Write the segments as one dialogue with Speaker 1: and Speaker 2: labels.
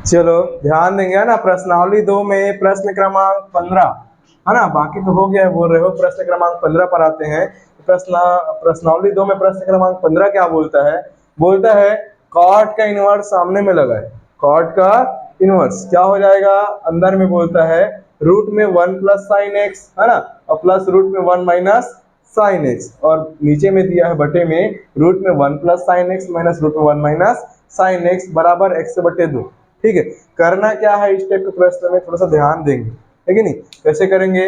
Speaker 1: चलो ध्यान देंगे ना, प्रश्नावली 2 में प्रश्न क्रमांक 15 है ना, बाकी तो हो गया है, बोल रहे हो प्रश्न क्रमांक 15 पर आते हैं। प्रश्नावली 2 में प्रश्न क्रमांक 15 क्या बोलता है? बोलता है कॉट का इनवर्स सामने में लगा है। कॉट का इनवर्स क्या हो जाएगा? अंदर में बोलता है रूट में 1 प्लस साइन एक्स है ना, और प्लस रूट में 1 माइनस साइन एक्स, और नीचे में दिया है बटे में रूट में 1 plus sine x minus root में 1 माइनस साइन एक्स बराबर एक्स बटे 2। ठीक है, करना क्या है इस टाइप के प्रश्न में, थोड़ा सा ध्यान देंगे, है कि नहीं? कैसे करेंगे?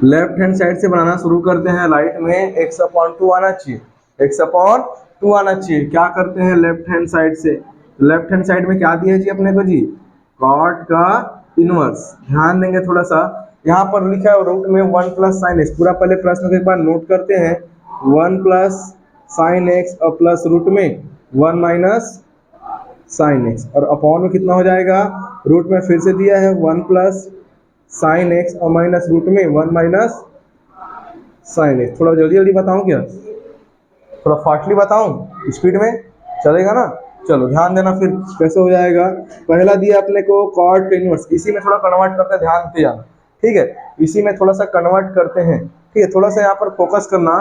Speaker 1: लेफ्ट हैंड साइड से बनाना शुरू करते हैं। राइट में x अपॉन 2 आना चाहिए, x अपॉन 2 आना चाहिए। क्या करते हैं लेफ्ट हैंड साइड से? लेफ्ट हैंड साइड में क्या दिया जी अपने को जी? कॉट का इनवर्स। ध्यान देंगे थोड़ा सा, यहाँ पर लिखा है रूट में 1 प्लस साइन एक्स। पूरा पहले प्रश्न को एक बार नोट करते हैं। 1 प्लस साइन एक्स और प्लस रूट में 1 माइनस साइन एक्स, और अपॉन में कितना हो जाएगा? रूट में फिर से दिया है 1 प्लस साइन एक्स और माइनस रूट में 1 माइनस साइन एक्स। थोड़ा जल्दी जल्दी बताऊं क्या? थोड़ा फास्टली बताऊं, स्पीड में चलेगा ना? चलो ध्यान देना फिर कैसे हो जाएगा। पहला दिया अपने को कॉट का इनवर्स, इसी में थोड़ा कन्वर्ट करते हैं, ध्यान से जाना। ठीक है, इसी में थोड़ा सा कन्वर्ट करते हैं। ठीक है, थोड़ा सा यहाँ पर फोकस करना।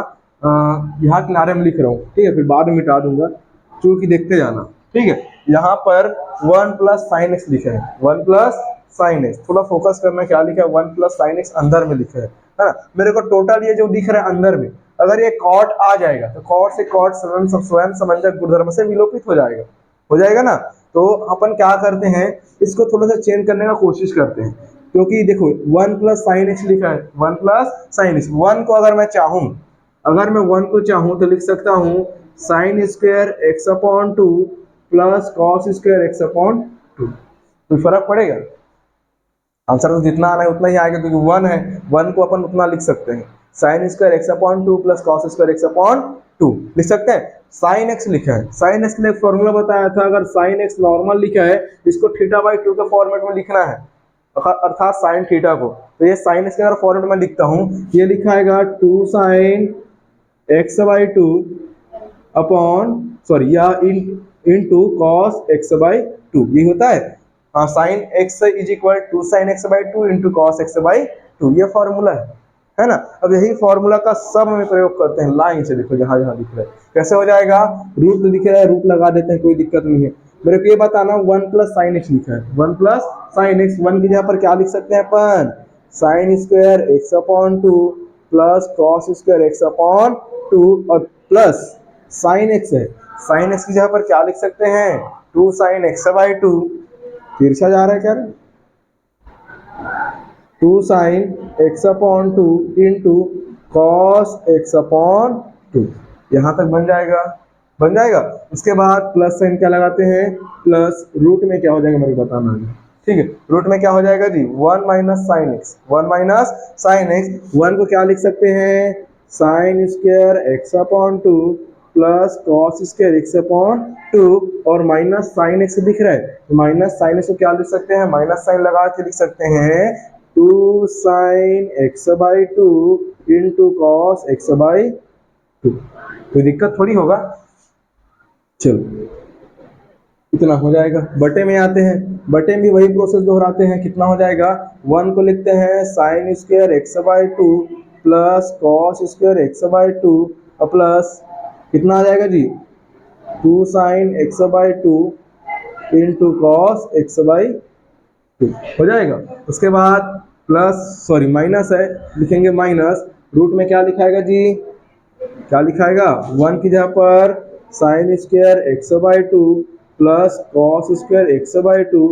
Speaker 1: यहाँ किनारे में लिख रहा हूँ, ठीक है, फिर बाद में मिटा दूंगा, चूंकि देखते जाना। ठीक है, यहाँ पर 1 प्लस साइन एक्स लिखा है, 1 प्लस साइन एक्स। थोड़ा फोकस करना, क्या लिखा है? 1 प्लस साइन एक्स अंदर में लिखा है ना। मेरे को टोटल ये जो दिख रहा है अंदर में, अगर ये कॉट आ जाएगा तो कॉट से कॉट स्वयं समंजक गुणधर्म से विलोपित हो जाएगा ना। तो अपन क्या करते हैं, इसको थोड़ा सा चेंज करने का कोशिश करते हैं, क्योंकि देखो 1 प्लस साइन एक्स लिखा है, 1 प्लस साइन एक्स। 1 को अगर मैं चाहूं, अगर मैं 1 को चाहूं तो लिख सकता हूं sign square X upon 2 plus cos square X upon 2। कोई फर्क पड़ेगा? आंसर तो जितना आना है उतना ही आएगा, क्योंकि 1 है, 1 को अपन उतना लिख सकते हैं। Sign square X upon 2 plus cos square X upon 2 लिख सकते हैं। साइन एक्स लिखा है, साइन एक्स के लिए फॉर्मूला बताया था, अगर साइन एक्स नॉर्मल लिखा है, इसको थीटा बाई 2 के फॉर्मेट में लिखना है, अर्थात साइन थीटा को। तो ये साइन एक्स के अगर फॉर्मेट में लिखता हूँ, ये लिखा है 2 sine x by 2 upon sorry या into cos x by 2, ये होता है। हाँ, sine x is equal to sine x by 2 into cos x by 2, ये फॉर्मूला है ना। अब यही फॉर्मूला का सब में प्रयोग करते हैं। लाइन से देखो, जहां जहां दिख रहा है कैसे हो जाएगा। रूट दिख रहा है, रूट लगा देते हैं, कोई दिक्कत नहीं है। मेरे को ये बताना 1 प्लस साइन एक्स लिखा है, 1 प्लस साइन एक्स, 1 की जगह पर क्या लिख सकते हैं अपन? Sine square X upon 2 plus cos square X upon 2, और प्लस साइन एक्स है, साइन एक्स की जगह पर क्या लिख सकते हैं? 2 साइन एक्स बाई 2। तिरछा जा रहा है क्या? 2 sine x upon 2 into cos x upon 2, यहाँ तक बन जाएगा, बन जाएगा। उसके बाद प्लस साइन क्या लगाते हैं? प्लस रूट में क्या हो जाएगा मेरे को बताना है। ठीक है, रूट में क्या हो जाएगा जी? 1 minus sine x, 1 minus sine x. 1 को क्या लिख सकते हैं? Sign square X upon 2 plus cos square X upon 2, और माइनस साइन एक्स दिख रहा है, तो माइनस साइन एक्स को क्या लिख सकते हैं? माइनस साइन लगा के लिख सकते हैं 2 sine x by 2 into cos x by 2। कोई दिक्कत थोड़ी होगा। चलो इतना हो जाएगा। बटे में आते हैं, बटे में वही प्रोसेस दोहराते हैं। कितना हो जाएगा? 1 को लिखते हैं sign square x by 2 plus cos square x by 2, और प्लस कितना आ जाएगा जी? 2 sine x by 2 into cos x by 2 हो जाएगा। उसके बाद प्लस सॉरी माइनस है, लिखेंगे माइनस। रूट में क्या लिखाएगा जी? क्या लिखाएगा? 1 की जगह पर sign square x by 2 plus cos square x by 2,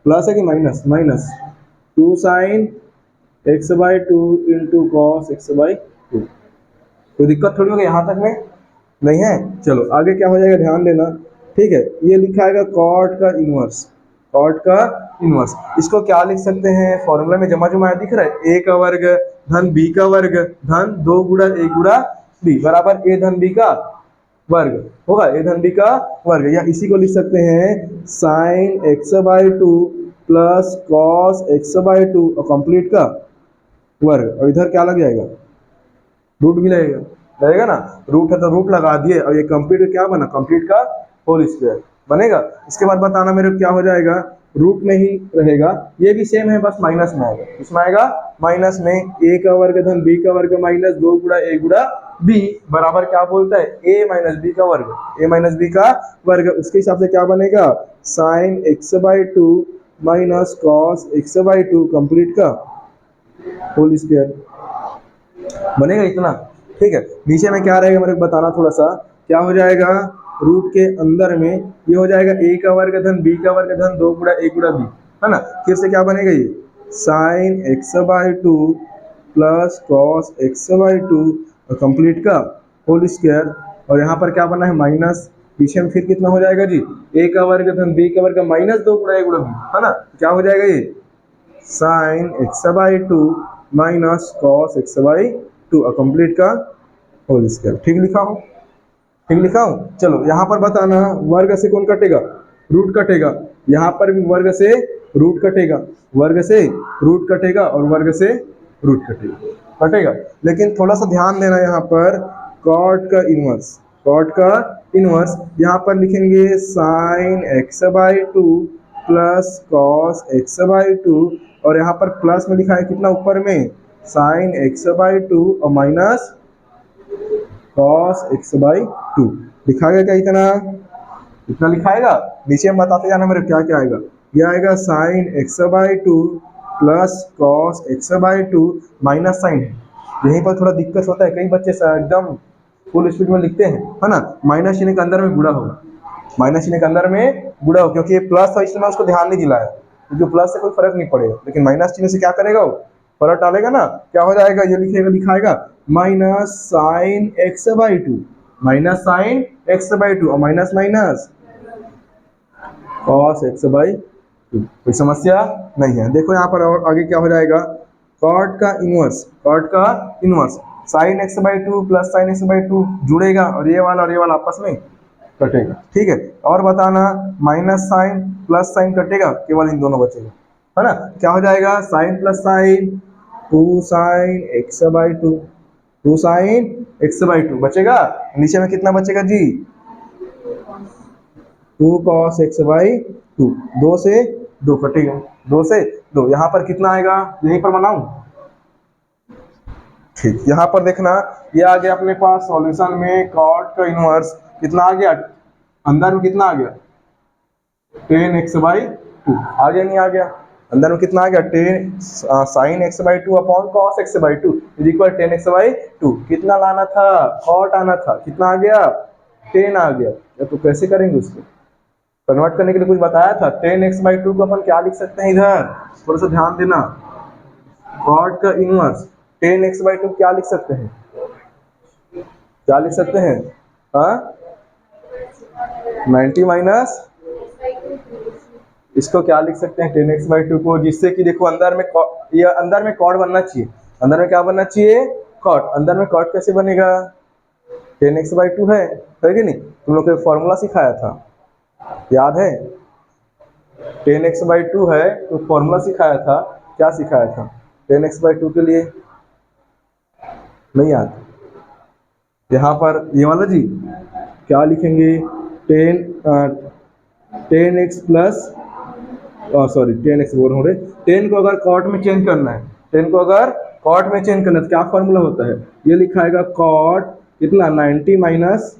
Speaker 1: plus है कि minus? Minus 2 sine x by 2 into cos x by 2। कोई दिक्कत थोड़ी होगी यहाँ तक में? नहीं है। चलो आगे क्या हो जाएगा, ध्यान देना। ठीक है, ये लिखा है कॉट का इनवर्स, कॉट का इनवर्स। इसको क्या लिख सकते हैं? फॉर्मूला में जमा जमा दिख रहा है, ए का वर्ग धन बी का वर्ग धन 2 गुणा ए गुणा बी बराबर ए धन बी का वर्ग होगा, ए धन बी का वर्ग। या इसी को लिख सकते हैं sign x by 2 plus cos x by 2 और कंप्लीट का वर्ग, और इधर क्या लग जाएगा? रूट भी लगेगा, लगेगा ना। रूट है तो रूट लगा दिए, और ये कंप्लीट क्या बना? कंप्लीट का होल स्क्वायर। बनेगा। इसके बाद बताना मेरे को क्या हो जाएगा, रूट में ही रहेगा, ये भी सेम है, बस माइनस में आएगा। इसमें आएगा माइनस में, a का वर्ग धन b का वर्ग माइनस 2 गुणा a गुणा b बराबर क्या बोलता है, a माइनस b का वर्ग, a माइनस b का वर्ग। उसके हिसाब से क्या बनेगा, sine x/2 minus cos x/2 complete का होल स्क्वायर बनेगा इतना। ठीक है, नीचे में क्या रहेगा मेरे को बताना थोड़ा सा, क्या हो जाएगा, रूट के अंदर में ये हो जाएगा a का वर्ग धन b का वर्ग धन 2 गुणा a गुणा b, है ना। फिर से क्या बनेगा, ये sine x/2 plus cos x/2 complete का होल स्क्वायर, और यहाँ पर क्या बना है माइनस, पीछे में फिर कितना हो जाएगा जी, a का वर्ग धन b का वर्ग माइनस 2 गुणा a गुणा b, है ना। क्या हो जाएगा ये sine x/2 minus cos x/2 complete का होल स्क्वायर। ठीक लिखा हूँ, ठीक लिखा हूँ। चलो यहाँ पर बताना, वर्ग से कौन कटेगा, रूट कटेगा, यहाँ पर भी वर्ग से रूट कटेगा, वर्ग से रूट कटेगा और वर्ग से रूट कटेगा। लेकिन थोड़ा सा ध्यान देना, यहाँ पर कॉट का इनवर्स, कॉट का इनवर्स यहाँ पर लिखेंगे sign x/2 plus cos x/2, और यहाँ पर प्लस में लिखा है कितना ऊपर में, साइन x/2 और माइनस कॉस x/2 लिखा गया क्या, इतना लिखाएगा। नीचे में बताते जाना मेरे क्या क्या आएगा, ये आएगा sine x/2 plus cos x/2 minus sine है, यहीं पर थोड़ा दिक्कत होता है, कई बच्चे एकदम फुल स्पीड में लिखते हैं, है ना। माइनस चिन्ह के अंदर में गुणा होगा, माइनस चिन्ह के अंदर में गुणा हो, क्योंकि ये प्लस था इसलिए मैं उसको ध्यान नहीं दिलाया, क्योंकि प्लस से कोई फर्क नहीं पड़ेगा, लेकिन माइनस चिन्ह से क्या करेगा वो फर्क डालेगा ना। क्या हो जाएगा, ये लिखाएगा minus sine x/2, minus sine x/2 और माइनस माइनस कॉस x/2, कोई समस्या नहीं है। देखो यहाँ पर और आगे क्या हो जाएगा, कॉट का इनवर्स, कॉट का inverse sine x/2 plus sign x/2 जुड़ेगा और ये वाला आपस में कटेगा। ठीक है, और बताना माइनस साइन प्लस साइन कटेगा, केवल इन दोनों बचेगा, है ना। क्या हो जाएगा, sine plus sine 2 sine x/2, 2 sine x/2 बचेगा, नीचे में कितना बचेगा जी, 2 cos x/2, 2 से 2 कटेगा, 2 से 2, यहाँ पर कितना आएगा, यहीं पर बनाऊं, ठीक। यहाँ पर देखना, ये आ गया अपने पास सॉल्यूशन में कॉट का इनवर्स, कितना आ गया, अंदर में कितना आ गया 10x/2, आ गया नहीं आ गया, अंदर में कितना आ गया 10 sine x/2 upon cos x/2 is equal 10x/2, कितना लाना था, कॉट आना था, कितना आ गया 10 आ गया। तो कैसे करेंगे उसको कन्वर्ट करने के लिए कुछ बताया था, 10x/2 को अपन क्या लिख सकते हैं, इधर थोड़ा सा ध्यान देना, कॉट का इनवर्स 10x/2 क्या लिख सकते हैं, क्या लिख सकते हैं, हाँ 90 माइनस, इसको क्या लिख सकते हैं 10x/2 को, जिससे कि देखो अंदर में ये अंदर में कॉट बनना चाहिए, अंदर में क्या बनना चाहिए, कॉट, अंदर में कॉट कैसे बनेगा, 10x/2 है कि नहीं, तुम लोग को फॉर्मूला सिखाया था, याद है, 10x/2 है तो फॉर्मूला सिखाया था, क्या सिखाया था 10x/2 के लिए, नहीं याद। यहाँ पर ये वाला जी क्या लिखेंगे, 10x प्लस सॉरी 10x बोल रहा हूँ, 10 को अगर कॉट में चेंज करना है, 10 को अगर कॉट में चेंज करना है तो क्या फॉर्मूला होता है, ये लिखाएगा कॉट कितना 90 माइनस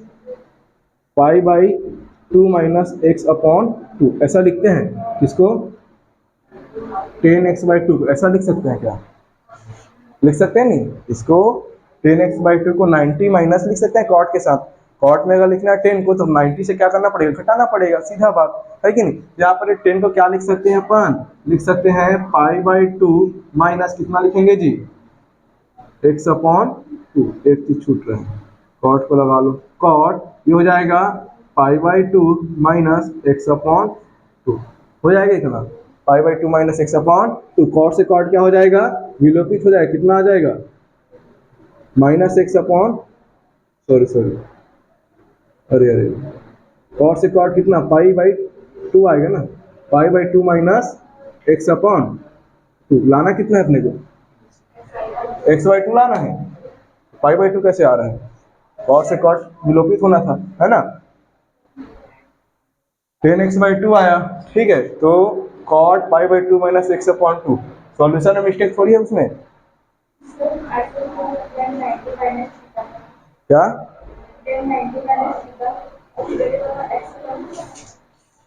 Speaker 1: π/2 माइनस x/2, ऐसा लिखते हैं इसको 10x/2 को ऐसा लिख सकते हैं क्या, लिख सकते हैं नहीं, इसको 10x/2 को 90 माइनस लिख सकते हैं कॉट के साथ, कॉट में अगर लिखना है 10 को तो 90 से क्या करना पड़ेगा, घटाना पड़ेगा, सीधा बात है कि नहीं। यहाँ पर 10 को क्या लिख सकते हैं अपन, लिख सकते हैं π/2 माइनस कितना लिखेंगे जी x/2, एक चीज छूट रहा है, कॉट को लगा लो, कॉट ये हो जाएगा π/2 माइनस x/2, हो जाएगा इतना π/2 माइनस x/2, कॉट से कॉट क्या हो जाएगा, विलोपित हो जाएगा, कितना आ जाएगा माइनस सॉरी अरे कॉट से कॉट कितना π/2 आएगा ना, π/2 माइनस x/2, लाना कितना है अपने को x/2 लाना है, π/2 कैसे आ रहा है, कॉट से कॉट विलोपित होना था, है ना। 10x/2 आया, ठीक है। तो cot π/2 माइनस x/2, सॉल्यूशन में मिस्टेक थोड़ी है उसमें। क्या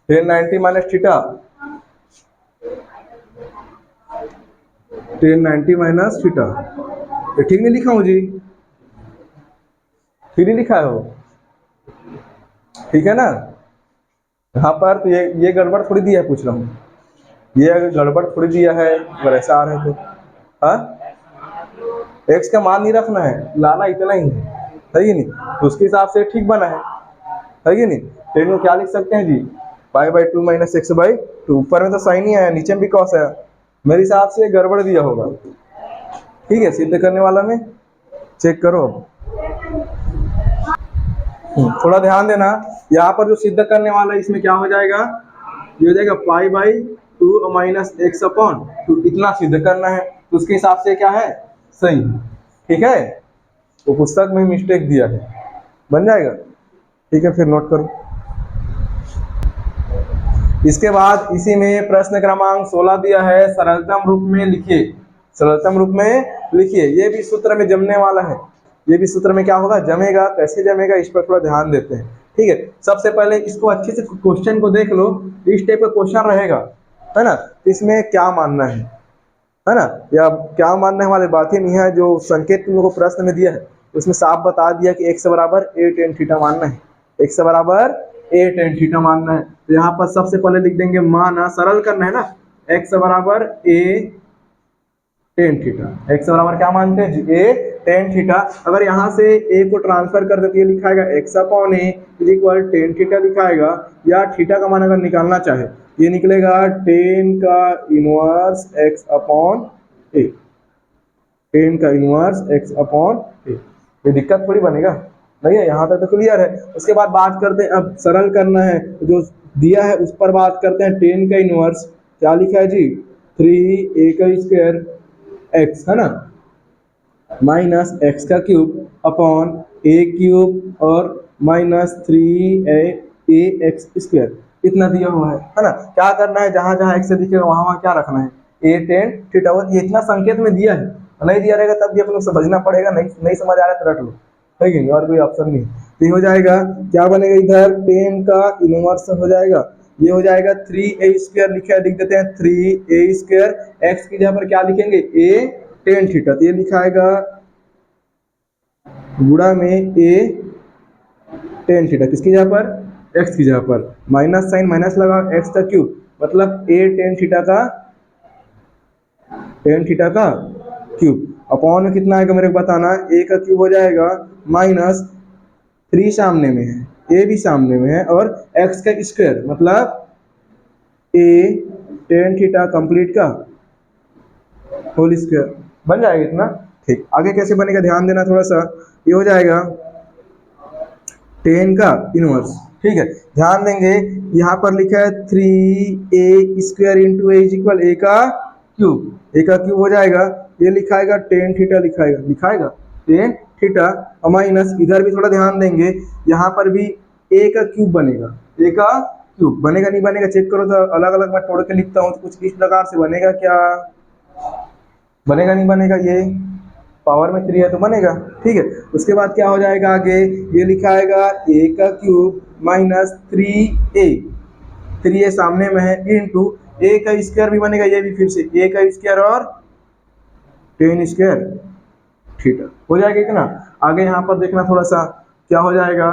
Speaker 1: 1090 माइनस थीटा, 1090 माइनस थीटा, ये ठीक नहीं लिखा हूँ जी, ठीक नहीं लिखा है वो, ठीक है ना। यहाँ पर तो ये गड़बड़ थोड़ी दिया है, पूछ रहा हूँ, ये अगर गड़बड़ थोड़ी दिया है अगर ऐसा आ रहा है तो, हाँ एक्स का मान नहीं रखना है, लाना इतना ही है कि नहीं, तो उसके हिसाब से ठीक बना है कि नहीं। तो इनको क्या लिख सकते हैं जी, π/2 माइनस x/2, ऊपर में तो साइन ही आया, नीचे में भी कॉस आया, मेरे हिसाब से गड़बड़ दिया होगा, ठीक है। सिद्ध करने वाला में चेक करो। थोड़ा ध्यान देना, यहाँ पर जो सिद्ध करने वाला है इसमें क्या हो जाएगा, ये हो जाएगा π/2 माइनस x/2, इतना सिद्ध करना है, तो उसके हिसाब से क्या है, सही, ठीक है। तो पुस्तक में मिस्टेक दिया है, बन जाएगा, ठीक है। फिर नोट करो। इसके बाद इसी में प्रश्न क्रमांक 16 दिया है, सरलतम रूप में लिखिए, सरलतम रूप में लिखिए। ये भी सूत्र में जमने वाला है, ये भी सूत्र में क्या होगा, जमेगा। कैसे जमेगा इस पर थोड़ा ध्यान देते हैं, ठीक है। सबसे पहले इसको अच्छे से क्वेश्चन को देख लो, इस टाइप का क्वेश्चन रहेगा, है ना। इसमें क्या मानना है ना, या क्या मानने वाली बातें नहीं है, जो संकेत तुम लोगों को प्रश्न में दिया है उसमें साफ बता दिया कि x बराबर a tan थीटा मानना है, x बराबर a tan थीटा मानना है। तो यहाँ पर सबसे पहले लिख देंगे माना, सरल करना है ना, x बराबर a tan थीटा, x बराबर क्या मानते हैं जी, a tan थीटा। अगर यहाँ से a को ट्रांसफर कर देते लिखाएगा x/a is equal tan theta लिखाएगा, या थीटा का मान अगर निकालना चाहे ये निकलेगा tan का इनवर्स x/a, tan का इनवर्स x/a। ये दिक्कत थोड़ी बनेगा, नहीं है, यहाँ तक तो क्लियर है। उसके बाद बात करते हैं, अब सरल करना है जो दिया है उस पर बात करते हैं। tan का इनवर्स क्या लिखा है जी, 3a² x, है ना, माइनस x का क्यूब अपॉन a³ और माइनस 3ax², इतना दिया हुआ है ना। क्या करना है, जहां जहां x से दिखेगा वहां वहां क्या रखना है, a tan थीटा। ये इतना संकेत में दिया है, नहीं दिया रहेगा तब भी अपन को समझना पड़ेगा, नहीं समझ आ रहा है तो रट लो, ठीक है, और कोई ऑप्शन नहीं। तो ये हो जाएगा, क्या बनेगा इधर, tan का इनवर्स हो जाएगा, ये हो जाएगा 3a² लिख देते हैं, 3a², x की जगह पर क्या लिखेंगे, a tan थीटा, तो ये लिखाएगा गुणा में a tan थीटा, किसकी जगह पर, x की जगह पर, माइनस साइन माइनस लगा, x का क्यूब, मतलब a tan थीटा का क्यूब, अपॉन में कितना आएगा मेरे को बताना, a का क्यूब हो जाएगा माइनस 3 सामने में है, a भी सामने में है, और x का स्क्वायर मतलब a tan थीटा कंप्लीट का होल स्क्वायर, बन जाएगा इतना, ठीक। आगे कैसे बनेगा ध्यान देना थोड़ा सा, ये हो जाएगा tan का इनवर्स, ठीक है। ध्यान देंगे यहाँ पर लिखा है 3a² into a is equal a का क्यूब, a का क्यूब हो जाएगा, ये लिखाएगा tan थीटा, लिखाएगा tan थीटा, और माइनस इधर भी थोड़ा ध्यान देंगे, यहाँ पर भी a का क्यूब बनेगा, a का क्यूब बनेगा, नहीं बनेगा चेक करो, तो अलग अलग मैं तोड़ के लिखता हूँ, तो कुछ इस प्रकार से बनेगा, क्या बनेगा, नहीं बनेगा, ये पावर में 3 है तो बनेगा, ठीक है। उसके बाद क्या हो जाएगा आगे, ये लिखाएगा a का क्यूब माइनस 3a सामने में है, इंटू a का स्क्वायर भी बनेगा, ये भी फिर से a का स्क्वायर और tan² थीटा हो जाएगा इतना। आगे यहाँ पर देखना थोड़ा सा, क्या हो जाएगा,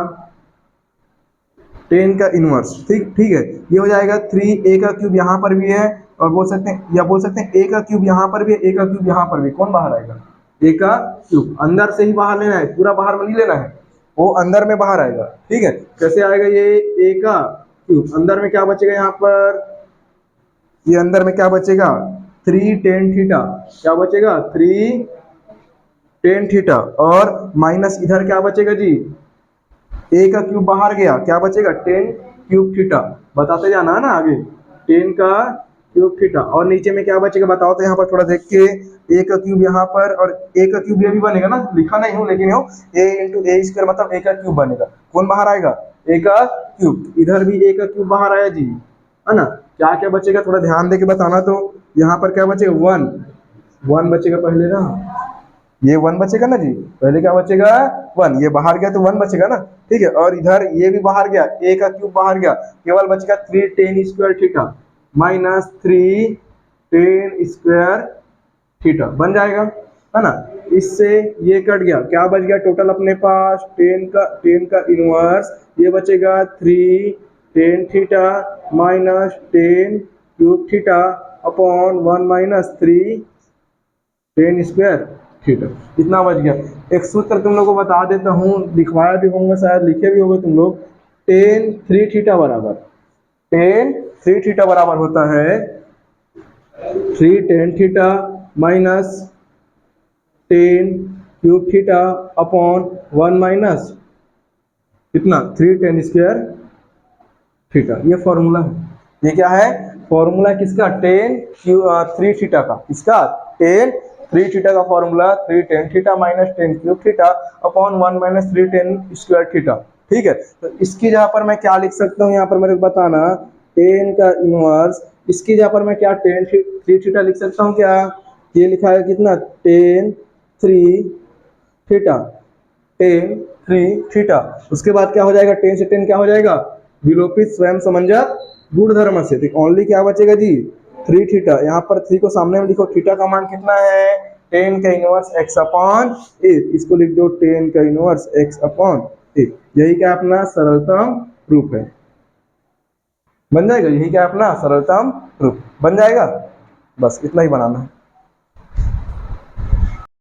Speaker 1: tan का इनवर्स, ठीक है, ये हो जाएगा 3a का क्यूब यहाँ पर भी है, और बोल सकते हैं, या बोल सकते हैं a का क्यूब यहाँ पर भी है, a का क्यूब यहाँ पर भी, कौन बाहर आएगा, a का क्यूब, अंदर से ही बाहर लेना है, पूरा बाहर में नहीं लेना है, वो अंदर में बाहर आएगा, ठीक है। कैसे आएगा, ये a का क्यूब, अंदर में क्या बचेगा, यहाँ पर ये अंदर में क्या बचेगा, 3 tan थीटा, क्या बचेगा 3 tan थीटा, और माइनस इधर क्या बचेगा जी, a का क्यूब बाहर गया, क्या बचेगा tan क्यूब थीटा, बताते जाना है ना आगे, tan का क्यूब थीटा, और नीचे में क्या बचेगा बताओ, तो यहाँ पर थोड़ा देख के, a का क्यूब यहाँ पर, और a का क्यूब ये भी बनेगा ना, लिखा नहीं हूँ लेकिन a इंटू a² मतलब a का क्यूब बनेगा, कौन बाहर आएगा, ए का क्यूब, इधर भी ए का क्यूब बाहर आया जी, है ना। क्या क्या बचेगा थोड़ा ध्यान दे के बताना। तो यहाँ पर क्या बचेगा, 1 बचेगा पहले ना, ये 1 बचेगा ना जी, पहले क्या बचेगा 1, ये बाहर गया तो 1 बचेगा ना, ठीक है। और इधर ये भी बाहर गया, ए का क्यूब बाहर गया, केवल बचेगा 3 tan square theta minus 3 tan square theta बन जाएगा, है ना। इससे ये कट गया, क्या बच गया टोटल अपने पास, tan का इनवर्स, ये बचेगा 3 tan theta minus tan cube theta upon 1 minus 3 tan square theta, इतना बच गया। एक सूत्र तुम लोग को बता देता हूँ, लिखवाया भी होंगे शायद, लिखे भी होंगे तुम लोग, tan 3 थीटा बराबर, tan 3 थीटा बराबर होता है 3 tan theta minus tan cube theta upon 1 minus कितना 3 tan स्क्वायर थीटा। ये फॉर्मूला है, ये क्या है फॉर्मूला किसका, tan 3 थीटा का, इसका tan 3 थीटा का formula 3 tan theta minus tan cube theta upon 1 minus 3 tan square theta, ठीक है। तो इसकी जगह पर मैं क्या लिख सकता हूँ, यहाँ पर मेरे को बताना, tan का इनवर्स, इसकी जगह पर मैं क्या tan 3 थीटा लिख सकता हूँ क्या, ये लिखा है कितना tan 3 थीटा, tan 3 थीटा, उसके बाद क्या हो जाएगा, tan से tan क्या हो जाएगा, विलोपित स्वयं समंजक गुणधर्म से, तो ओनली क्या बचेगा जी 3 थीटा, यहाँ पर 3 को सामने में लिखो, थीटा का मान कितना है tan का इनवर्स x अपॉन 8, इसको लिख दो tan का इनवर्स x अपॉन 8, यही क्या अपना सरलतम रूप है, बन जाएगा, यही क्या अपना सरलतम रूप बन जाएगा, बस इतना ही बनाना है।